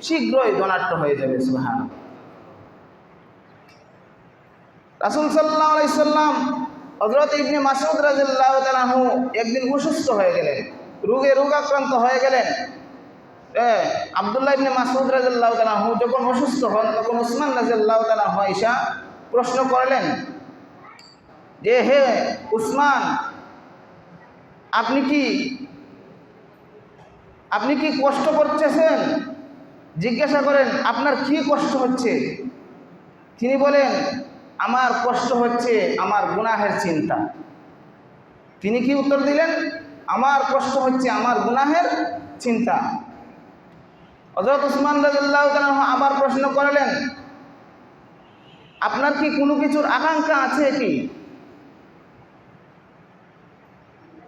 শীঘ্রই ধনাঢ্য হয়ে যাবে। সুবহানাল্লাহ। রাসূল সাল্লাল্লাহু আলাইহি সাল্লাম হযরত ইবনে মাসউদ রাদিয়াল্লাহু তাআলা আনহু একদিন অসুস্থ হয়ে গেলেন, রোগাক্রান্ত হয়ে গেলেন। আব্দুল্লাহ ইবনে মাসউদ রাদিয়াল্লাহু তাআলা আনহু যখন অসুস্থ হন, তখন উসমান রাদিয়াল্লাহু তাআলা আনহু আয়েশা প্রশ্ন করলেন যে, হে উসমান, আপনি কি কষ্ট করতেছেন? জিজ্ঞাসা করেন, আপনার কি কষ্ট হচ্ছে? তিনি বলেন, আমার কষ্ট হচ্ছে আমার গুনাহের চিন্তা। তিনি কি উত্তর দিলেন? আমার কষ্ট হচ্ছে আমার গুনাহের চিন্তা। হযরত উসমান রাদিয়াল্লাহু তাআলা আবার প্রশ্ন করলেন, আপনার কি কোনো কিছুর আকাঙ্ক্ষা আছে কি?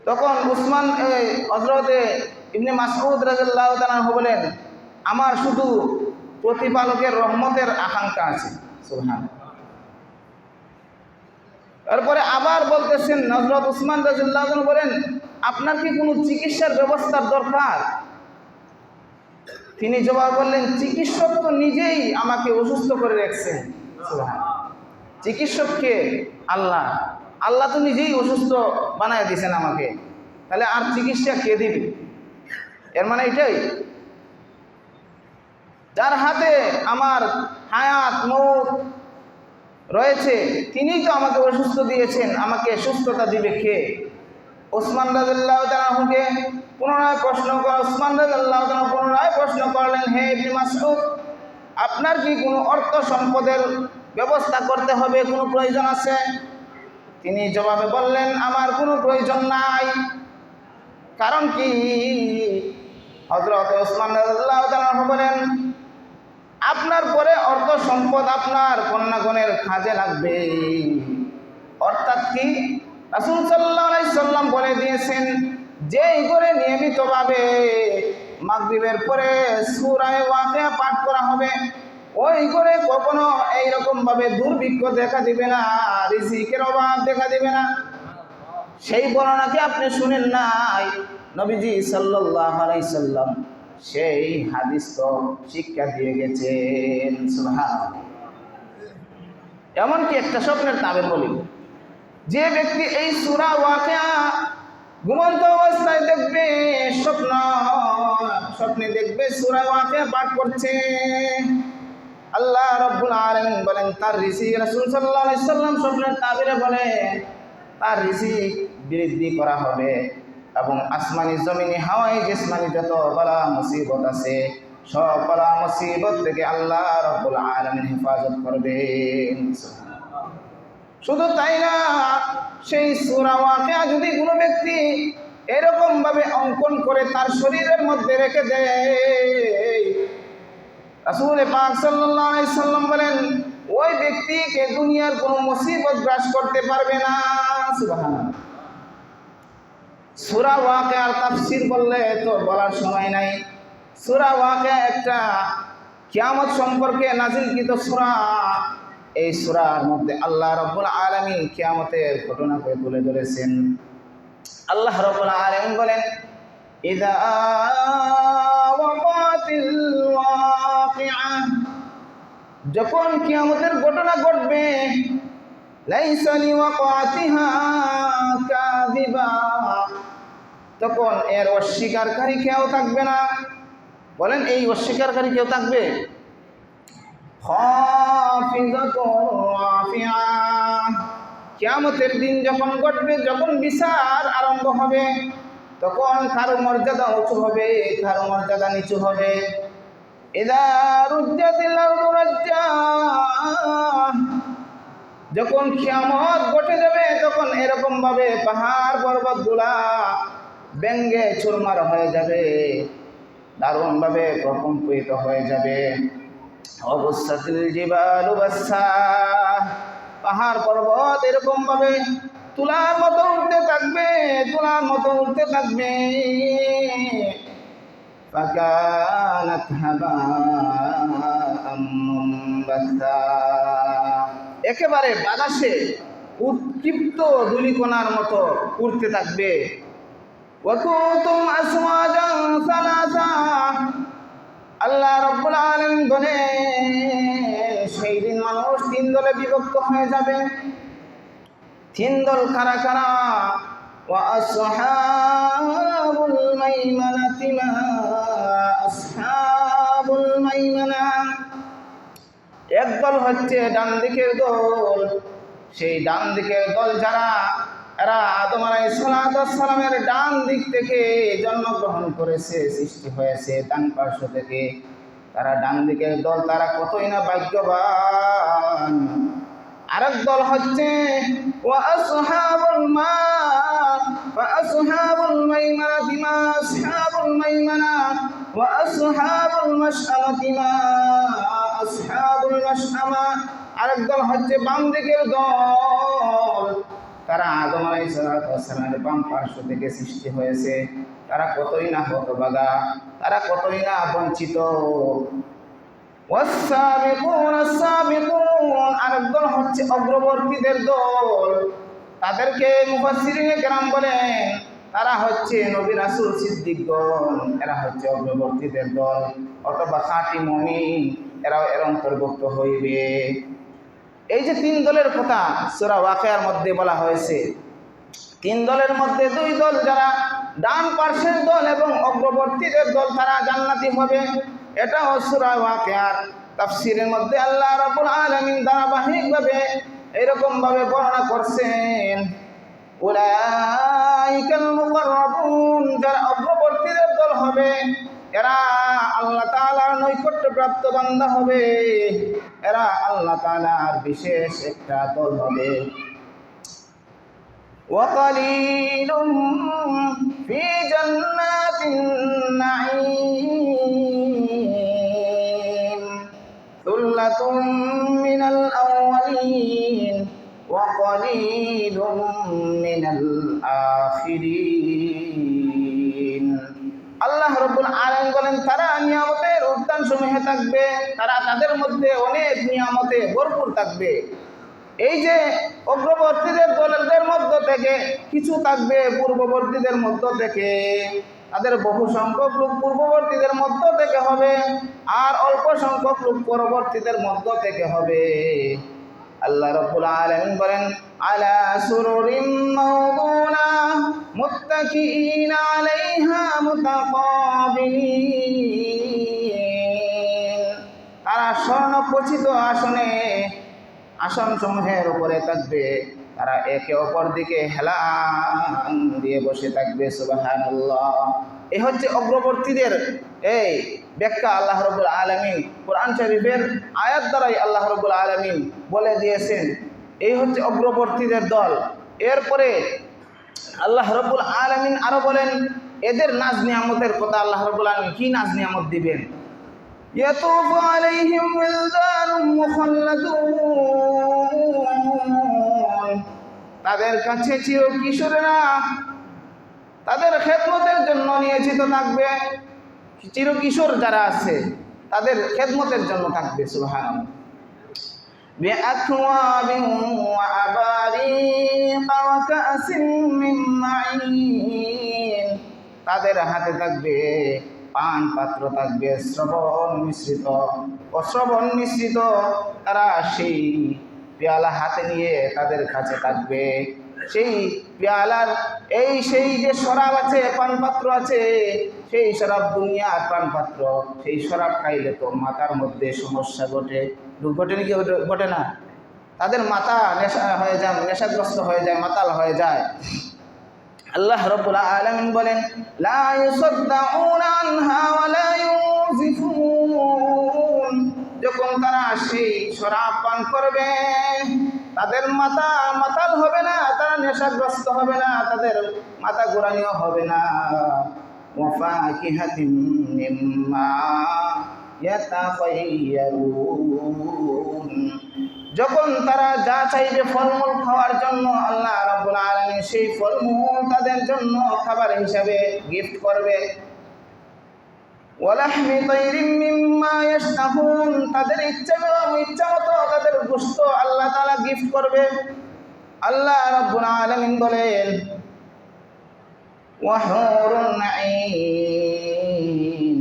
তখন হযরত ইবনে মাসউদ রাদিয়াল্লাহু তাআলা বলেন, আমার শুধু প্রতিপালকের রহমতের আকাঙ্ক্ষা আছে। সুবহানাল্লাহ। তারপরে আবার বলতেছেন, হযরত উসমান রাদিয়াল্লাহু তাআলা বলেন, আপনার কি কোনো চিকিৎসার ব্যবস্থার দরকার? তিনি জবাব বললেন, চিকিৎসক তো নিজেই আমাকে অসুস্থ করে রেখেছেন। সুবহানাল্লাহ। চিকিৎসককে আল্লাহ, আল্লাহ তো নিজেই অসুস্থ বানায় দিয়েছেন আমাকে, তাহলে আর চিকিৎসা কে দিবে? এর মানে এটাই, যার হাতে আমার হায়াত মউত রয়েছে তিনিই তো আমাকে অসুস্থ দিয়েছেন, আমাকে সুস্থতা দিবে কে? উসমান রাদিয়াল্লাহু তাআলা আনহুকে পুনরায় প্রশ্ন করলেন, হে ইবনে মাসউদ, আপনার কি কোনো অর্থ সম্পদের ব্যবস্থা করতে হবে, কোনো প্রয়োজন আছে? তিনি জবাবে বললেন, আমার কোনো প্রয়োজন নাই। কারণ কি? হযরত উসমান রাদিয়াল্লাহু তাআলা বলেন, আপনার পরে অর্থ সম্পদ আপনার কন্যাগণের কাজে লাগবে। অর্থাৎ কি? রাসূল সাল্লাল্লাহু আলাইহি সাল্লাম বলে দিয়েছেন, যেই ঘরে নিয়মিতভাবে মাগরিবের পরে সূরা ওয়াকিয়া পাঠ করা হবে, ওই ঘরে কখনো এইরকম ভাবে দুর্ভিক্ষ দেখা দিবে না, রিজিকের অভাব দেখা দিবে না। সেই বর্ণনা কি আপনি শুনেন নাই? নবীজি সাল্লাল্লাহু আলাইহি সাল্লাম সেই হাদিস তো শিক্ষা দিয়ে গেছেন। সুবহানাল্লাহ। এমনকি একটা স্বপ্নের তাবির বলি, যে ব্যক্তি এই সূরা ওয়াকিয়া ঘুমন্ত অবস্থায় দেখবে, স্বপ্নে দেখবে সূরা ওয়াকিয়া পাঠ করছে, আল্লাহ রাব্বুল আলামিন বলেন তার রিজিক, রাসূল সাল্লাল্লাহু আলাইহি সাল্লাম স্বপ্নের তাবিরে বলেন তার রিজিক বৃদ্ধি করা হবে এবং আসমানি জমিনি হাওয়াই জিসমানি যত বালা মুসিবত আছে সব বালা মুসিবত থেকে আল্লাহ রাব্বুল আলামিন হেফাজত করবেন। শুধু তাই না, সেই সূরা ওয়াকিয়া যদি কোনো ব্যক্তি এরকম ভাবে অঙ্কন করে তার শরীরের মধ্যে রেখে দেয়, রাসূল পাক সাল্লাল্লাহু আলাইহি সাল্লাম বলেন ওই ব্যক্তিকে দুনিয়ার কোনো মুসিবত গ্রাস করতে পারবে না। সুবহানাল্লাহ। সূরা ওয়াকিয়ার তাফসীর বললে তো বলার সময় নাই। সূরা ওয়াকিয়া একটা কিয়ামত সম্পর্কে নাযিলকৃত সূরা। এই সূরার মধ্যে আল্লাহ রাব্বুল আলামিন কিয়ামতের ঘটনাকে তুলে ধরেছেন। আল্লাহ রাব্বুল আলামিন বলেন, ইযা ওয়াকাতিল ওয়াকিআ, যখন কিয়ামতের ঘটনা ঘটবে, লাইসা লিওয়াকাতিহা কাযিবা, তখন এর অস্বীকারী কেউ থাকবে না। বলেন, এই অস্বীকারী কেউ থাকবে? খাফিযাতুর রাফিআ, কিয়ামতের দিন যখন ঘটবে, যখন বিচার আরম্ভ হবে, তখন কারো মর্যাদা উঁচু হবে, কারো মর্যাদা নিচু হবে। ইযা রুজ্জাতিল আরদু রাজ্জা, যখন কিয়ামত ঘটে যাবে, তখন এরকম ভাবে পাহাড় পর্বতগুলা ব্যঙ্গে চুরমার হয়ে যাবে, দারুণ ভাবে প্রকম্পিত হয়ে যাবে। অবস্থাতিল জিবালু বাসসা, পাহাড় পর্বত এরকম ভাবে তুলার মতো উঠতে থাকবে, তুলার মতো উঠতে থাকবে। ফাকানাত হাবাআম মুনবাসা, একেবারে বাতাসে উৎক্ষিপ্ত ধূলিকণার মতো উড়তে থাকবে। ওয়া কুনতুম আসওয়াজান সালাসা, আল্লাহ রাব্বুল আলামিন বলেন সেই দিন মানুষ তিন দলে বিভক্ত হয়ে যাবে। তিন দল কারা কারা? ওয়া আসহাবুল মাইমানাতি মা আসহাবুল মাইমানা। এক দল হচ্ছে ডান দিকের দল। সেই ডান দিকের দল যারা, এরা আদম আলাইহিস সালামের ডান দিক থেকে জন্মগ্রহণ করেছে, সৃষ্টি হয়েছে ডান পার্শ্ব থেকে। তারা ডান দিকের দল, তারা কতই না ভাগ্যবান। আরেক দল হচ্ছে ওয়া আসহাবুল মাইমানাতি মা আসহাবুল মাইমানা ওয়া আসহাবুল মাশআমাতি মা আসহাবুল মাশআমা। আরেক দল হচ্ছে বাম দিকের দল। তারা আদম আলাইহিস সালামের বাম পার্শ্ব থেকে সৃষ্টি হয়েছে। তারা কতই না হতভাগা, তারা কতই না বঞ্চিত। আরেক দল হচ্ছে অগ্রবর্তীদের দল। তাদেরকে মুফাসসিরিনে কেরাম বলেন তারা হচ্ছে নবী রাসূল সিদ্দিকগণ। এরা হচ্ছে অগ্রবর্তীদের দল, অথবা খাঁটি মুমিন, এরাও এর অন্তর্ভুক্ত হইবে। এই যে তিন দলের কথা সূরা ওয়াকিয়ার মধ্যে বলা হয়েছে, তিন দলের মধ্যে দুই দল যারা ডান পার্শ্বের দল এবং অগ্রবর্তীদের দল, তারা জান্নাতি হবে। এটাও সূরা ওয়াকিয়ার তাফসীরের মধ্যে আল্লাহ রাব্বুল আলামিন ধারাবাহিকভাবে এরকম ভাবে বর্ণনা করছেন। উলাইকাল মুকাররাবুন, যারা অগ্রবর্তীদের দল হবে, এরা আল্লাহ তাআলার নৈকট্যপ্রাপ্ত বান্দা হবে। এরা আল্লাহ তাআলার বিশেষ একটা দল হবে। ওয়াকালিলুম ফি জান্নাতিন নাঈম সুল্লাতুম মিনাল আউয়ালিন ওয়া কালিলুম মিনাল আখিরিন। আল্লাহ রাব্বুল আলামিন বলেন তারা নিয়ামতের উদ্যান সমূহে থাকবে, তারা তাদের মধ্যে অনেক নিয়ামতে ভরপুর থাকবে। এই যে অগ্রবর্তীদের দলের মধ্য থেকে কিছু থাকবে পূর্ববর্তীদের মধ্য থেকে, তাদের বহু সংখ্যক লোক পূর্ববর্তীদের মধ্য থেকে হবে, আর অল্প সংখ্যক লোক পরবর্তীদের মধ্য থেকে হবে। আল্লাহ রাব্বুল আলামিন বলেন আলা সুরুরিম মাওদুনা মুত্তাকিইনা আলাইহা মুতাকাবিলিন। তারা স্বর্ণখচিত আসনে, আসন সমূহের উপরে থাকবে, তারা একে অপর দিকে হেলান দিয়ে বসে থাকবে। সুবহানাল্লাহ। এই হচ্ছে অগ্রবর্তীদের এই ব্যাখ্যা আল্লাহ রাব্বুল আলামিন কোরআন শরীফের আয়াত দ্বারাই আল্লাহ রাব্বুল আলামিন বলে দিয়েছেন। এই হচ্ছে অগ্রবর্তীদের দল। এরপরে আল্লাহ রাব্বুল আলামিন আরো বলেন এদের নাজ নিয়ামতের কথা। আল্লাহ রাব্বুল আলামিন কি নাজ নিয়ামত দিবেন? ইয়াতুফু আলাইহিম ওয়ালদানুম মুখাল্লাদুন। তাদের কাছে চির কিশোরেরা তাদের খেদমতের জন্য নিয়োজিত থাকবে। চির কিশোর যারা আছে তাদের খেদমতের জন্য থাকবে। সুবহানাল্লাহ। বিআকওয়াবিন ওয়া আবারিকা ওয়া কাসিম মিন মাঈন। তাদের হাতে থাকবে পান পাত্র, থাকবে শ্রবণ মিশ্রিত, অশ্রবণ মিশ্রিত। তারা সেই পেয়ালা হাতে নিয়ে তাদের কাছে থাকবে। সেই পেয়ালার সেই যে শরাব আছে, পানপাত্র আছে, সেই শরাব দুনিয়ার পানপাত্র। সেই শরাব খাইলে তো মাথার মধ্যে সমস্যা ঘটে, ঘটে নাকি ঘটে না? তাদের মাথা নেশা হয়ে যায়, নেশাগ্রস্ত হয়ে যায়, মাতাল হয়ে যায়। আল্লাহ রাব্বুল আলামিন বলেন লা ইউসাদ্দাউনা আনহা ওয়া লা ইউজিফুন। যখন তারা সেই শরাব পান করবে তাদের মাথা মাতাল হবে না, তারা নেশাগ্রস্ত হবে না, তাদের মাথা ঘোরানিও হবে না। ওয়া ফাকিহাতিন মিম্মা ইয়াতাখায়্যারুন। যখন তারা যা চাইবে ফলমূল খাওয়ার জন্য, আল্লাহ রাব্বুল আলামিন সেই ফলমূল তাদের জন্য খাবার হিসাবে গিফট করবে। ওয়ালাহমি তাইরিম মিম্মা ইয়াশতাহুন। তাদের ইচ্ছা মতো তাদের গোশত আল্লাহ তাআলা গিফট করবে। আল্লাহ রাব্বুল আলামিন বলেন ওয়া হুরুন আইন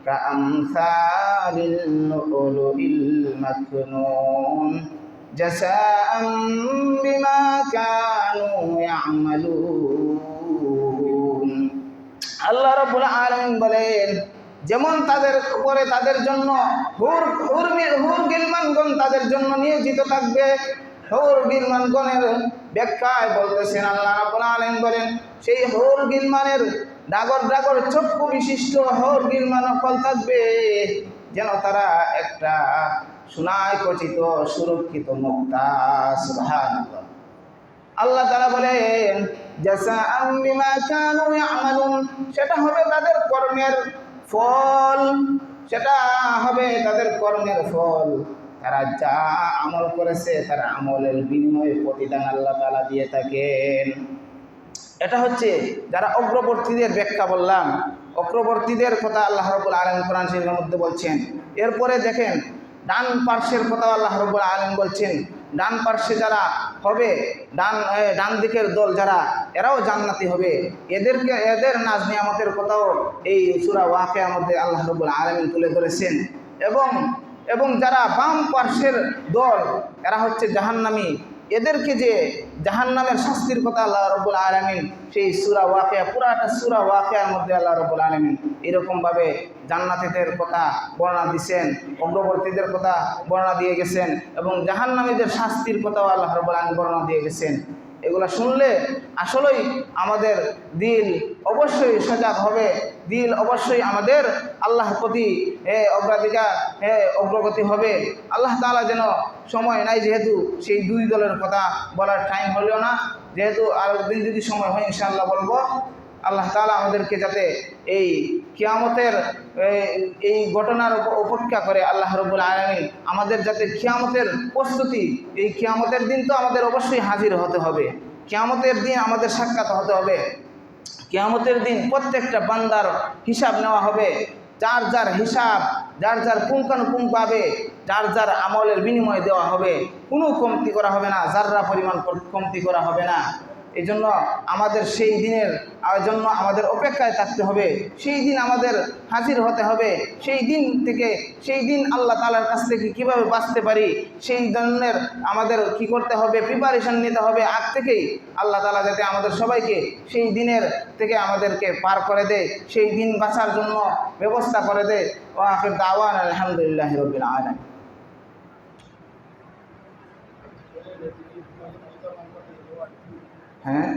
কামসালিল লুলুইল মাকনুন জাযাআন বিমা কানু ইয়ামালুন। আল্লাহ রাব্বুল আলামিন বলেন, যেমন তাদের উপরে তাদের জন্য হুর গিলমানগণ তাদের জন্য নিয়োজিত থাকবে। হুর গিলমানগণের ব্যাখ্যায় বলতেছেন আল্লাহ রাব্বুল আলামিন বলেন, সেই হুর গিলমানের ডাগর ডাগর চক্ষু বিশিষ্ট হুর গিলমান ফল থাকবে, যেন তারা একটা সোনায় খচিত সুরক্ষিত মুক্তা। সুবহানাল্লাহ। আল্লাহ তাআলা বলেন, জাযাআম বিমা কানু ইয়ামালুন, সেটা হবে তাদের কর্মের ফল, সেটা হবে তাদের কর্মের ফল। তারা যা আমল করেছে তার আমলের বিনিময়ে প্রতিদান আল্লাহ তাআলা দিয়ে থাকেন। এটা হচ্ছে যারা অগ্রবর্তীদের ব্যাখ্যা বললাম, অগ্রবর্তীদের কথা আল্লাহ রাব্বুল আলামিন কোরআন শরীফের মধ্যে বলছেন। এরপরে দেখেন ডান পার্শ্বের কথা আল্লাহ রাব্বুল আলামিন বলছেন, ডান পার্শ্বে যারা হবে, ডান দিকের দল যারা, এরাও জান্নাতি হবে। এদের নাজ নিয়ামতের কথাও এই সূরা ওয়াকিয়ার মধ্যে আল্লাহ রাব্বুল আলামিন তুলে ধরেছেন। এবং যারা বাম পার্শ্বের দল, এরা হচ্ছে জাহান্নামী। এদেরকে যে জাহান্নামের শাস্তির কথা আল্লাহ রাব্বুল আলামিন সেই সূরা ওয়াকিয়া, পুরাটা সূরা ওয়াকিয়ার মধ্যে আল্লাহ রাব্বুল আলামিন এরকমভাবে জান্নাতীদের কথা বর্ণনা দিয়েছেন, অগ্রবর্তীদের কথা বর্ণনা দিয়ে গেছেন, এবং জাহান্নামীদের শাস্তির কথাও আল্লাহ রাব্বুল আলামিন বর্ণনা দিয়ে গেছেন। এগুলা শুনলে আসলেই আমাদের দিল অবশ্যই সজাগ হবে, দিল অবশ্যই আমাদের আল্লাহর প্রতি অগ্রাধিকার অগ্রগতি হবে। আল্লাহ তাআলা যেন, সময় নাই যেহেতু সেই দুই দলের কথা বলার টাইম হলো না, যেহেতু আর দিন যদি সময় হয় ইনশাআল্লাহ বলবো। আল্লাহ তাআলা আমাদেরকে যাতে এই কিয়ামতের এই ঘটনার অপেক্ষা করে আল্লাহ রাব্বুল আলামিন আমাদের যাতে কিয়ামতের প্রস্তুতি, এই কিয়ামতের দিন তো আমাদের অবশ্যই হাজির হতে হবে, কিয়ামতের দিন আমাদের সাক্ষাৎ হতে হবে। কিয়ামতের দিন প্রত্যেকটা বান্দার হিসাব নেওয়া হবে, যার যার হিসাব, যার যার পুঙ্খানুপুঙ্খভাবে যার যার আমলের বিনিময় দেওয়া হবে, কোনো কমতি করা হবে না, যাররা পরিমাণ কমতি করা হবে না। এই জন্য আমাদের সেই দিনের জন্য আমাদের অপেক্ষায় থাকতে হবে, সেই দিন আমাদের হাজির হতে হবে। সেই দিন থেকে, সেই দিন আল্লাহ তাআলার কাছ থেকে কীভাবে বাঁচতে পারি, সেই ধরনের আমাদের কি করতে হবে, প্রিপারেশন নিতে হবে আগ থেকেই। আল্লাহ তাআলা যাতে আমাদের সবাইকে সেই দিনের থেকে আমাদেরকে পার করে দেয়, সেই দিন বাঁচার জন্য ব্যবস্থা করে দেয়। ওয়া আখির দাওয়ানা আলহামদুলিল্লাহি রাব্বিল আলামিন। হ্যাঁ,